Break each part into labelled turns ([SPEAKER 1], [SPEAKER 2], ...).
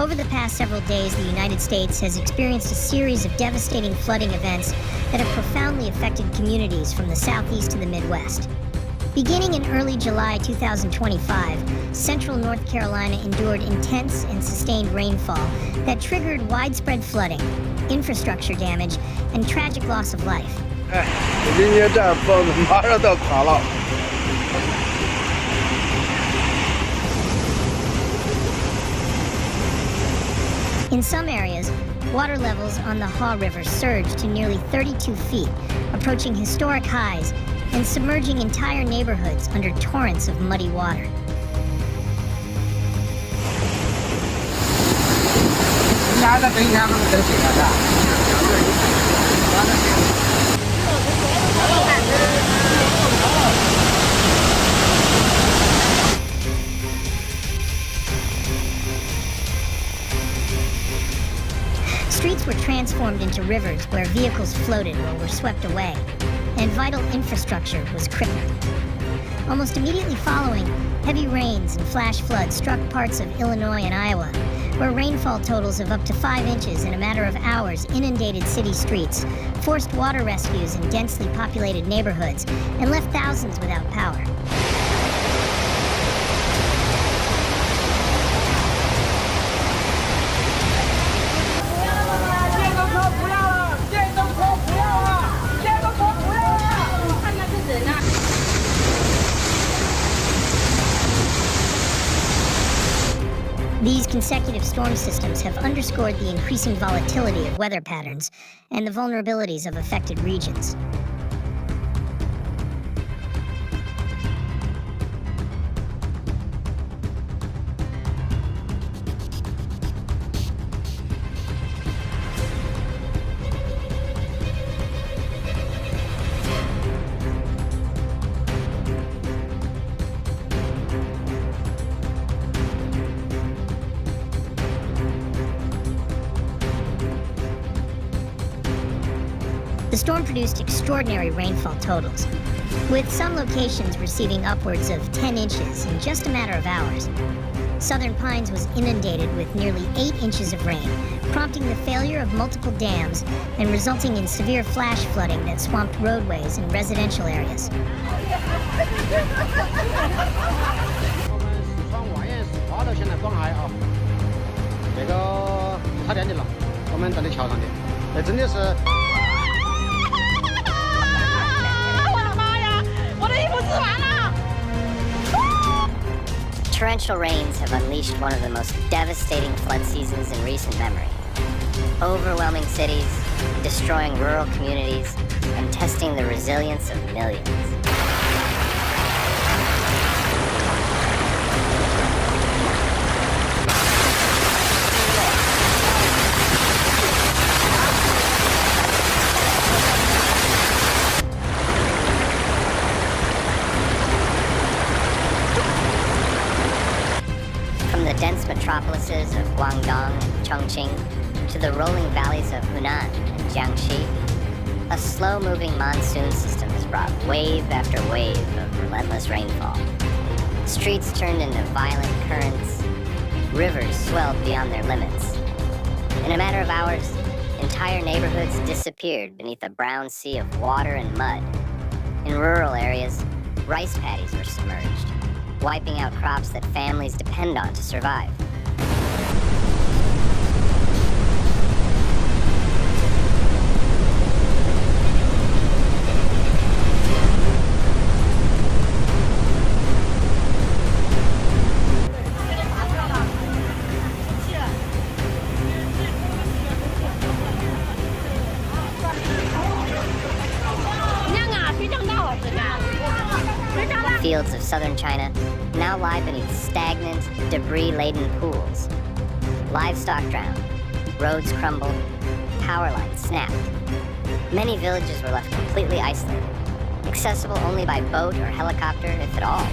[SPEAKER 1] Over the past several days, the United States has experienced a series of devastating flooding events that have profoundly affected communities from the southeast to the Midwest. Beginning in early July 2025, central North Carolina endured intense and sustained rainfall that triggered widespread flooding, infrastructure damage, and tragic loss of life.
[SPEAKER 2] 今天这房子马上都垮了。
[SPEAKER 1] In some areas, water levels on the Haw River surged to nearly 32 feet, approaching historic highs and submerging entire neighborhoods under torrents of muddy water. Streets were transformed into rivers where vehicles floated or were swept away, and vital infrastructure was crippled. Almost immediately following, heavy rains and flash floods struck parts of Illinois and Iowa, where rainfall totals of up to 5 inches in a matter of hours inundated city streets, forced water rescues in densely populated neighborhoods, and left thousands without power. These consecutive storm systems have underscored the increasing volatility of weather patterns and the vulnerabilities of affected regions. The storm produced extraordinary rainfall totals, with some locations receiving upwards of 10 inches in just a matter of hours. Southern Pines was inundated with nearly 8 inches of rain, prompting the failure of multiple dams and resulting in severe flash flooding that swamped roadways and residential areas.
[SPEAKER 2] 这真的是。
[SPEAKER 3] Torrential rains have unleashed one of the most devastating flood seasons in recent memory. Overwhelming cities, destroying rural communities, and testing the resilience of millions. Dense metropolises of Guangdong and Chongqing to the rolling valleys of Hunan and Jiangxi, a slow-moving monsoon system has brought wave after wave of relentless rainfall. Streets turned into violent currents, rivers swelled beyond their limits. In a matter of hours, entire neighborhoods disappeared beneath a brown sea of water and mud. In rural areas, rice paddies were submerged, wiping out crops that families depend on to survive. Fields of southern China now lie beneath stagnant, debris-laden pools. Livestock drowned, roads crumbled, power lines snapped. Many villages were left completely isolated, accessible only by boat or helicopter, if at all.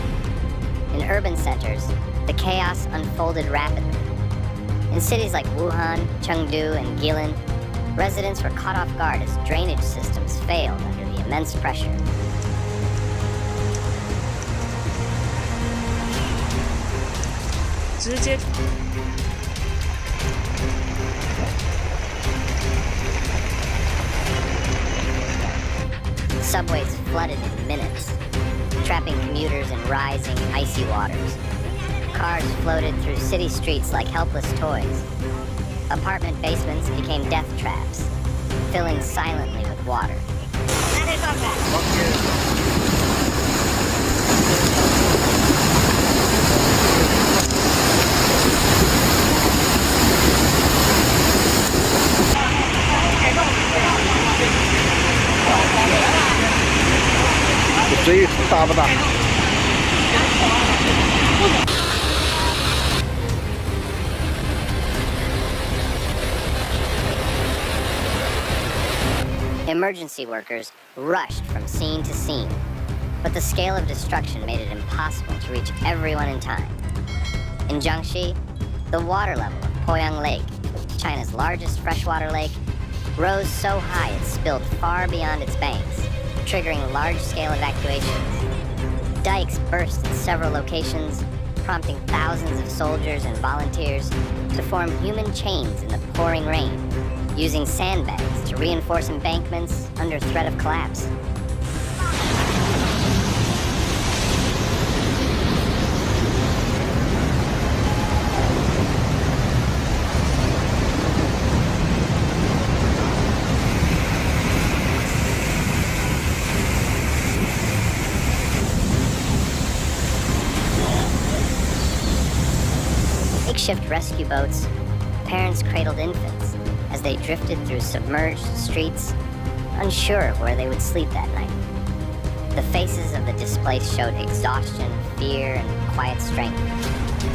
[SPEAKER 3] In urban centers, the chaos unfolded rapidly. In cities like Wuhan, Chengdu, and Guilin, residents were caught off guard as drainage systems failed under the immense pressure. Subways flooded in minutes, trapping commuters in rising, icy waters. Cars floated through city streets like helpless toys. Apartment basements became death traps, filling silently with water.
[SPEAKER 2] 这水大不大？
[SPEAKER 3] Emergency workers rushed from scene to scene, but the scale of destruction made it impossible to reach everyone in time. In Jiangxi, the water level of Poyang Lake, China's largest freshwater lake, rose so high it spilled far beyond its banks, triggering large-scale evacuations. Dikes burst in several locations, prompting thousands of soldiers and volunteers to form human chains in the pouring rain, using sandbags to reinforce embankments under threat of collapse. Makeshift rescue boats, parents cradled infants as they drifted through submerged streets, unsure of where they would sleep that night. The faces of the displaced showed exhaustion, fear, and quiet strength.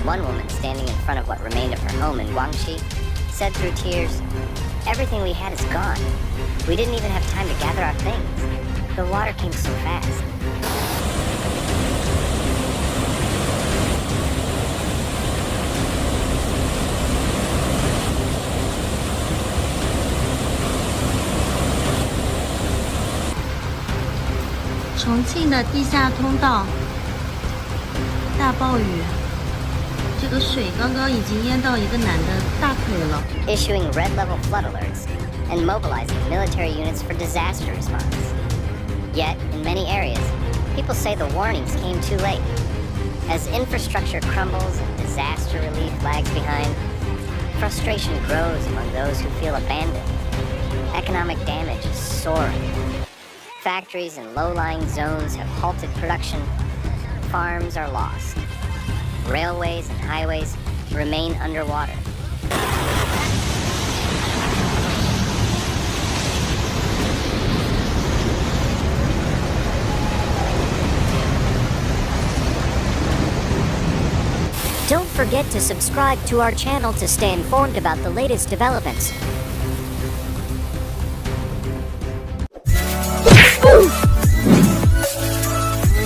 [SPEAKER 3] One woman standing in front of what remained of her home in Guangxi said through tears, "Everything we had is gone. We didn't even have time to gather our things. The water came so fast."
[SPEAKER 4] Chongqing 重庆的地下通道，大暴雨，这个水刚刚已经淹到一个男的大腿了。
[SPEAKER 3] Issuing red-level flood alerts and mobilizing military units for disaster response. Yet, in many areas, people say the warnings came too late. As infrastructure crumbles and disaster relief lags behind, frustration grows among those who feel abandoned. Economic damage is soaring. Factories in low-lying zones have halted production. Farms are lost. Railways and highways remain underwater. Don't forget to subscribe to our channel to stay informed about the latest developments.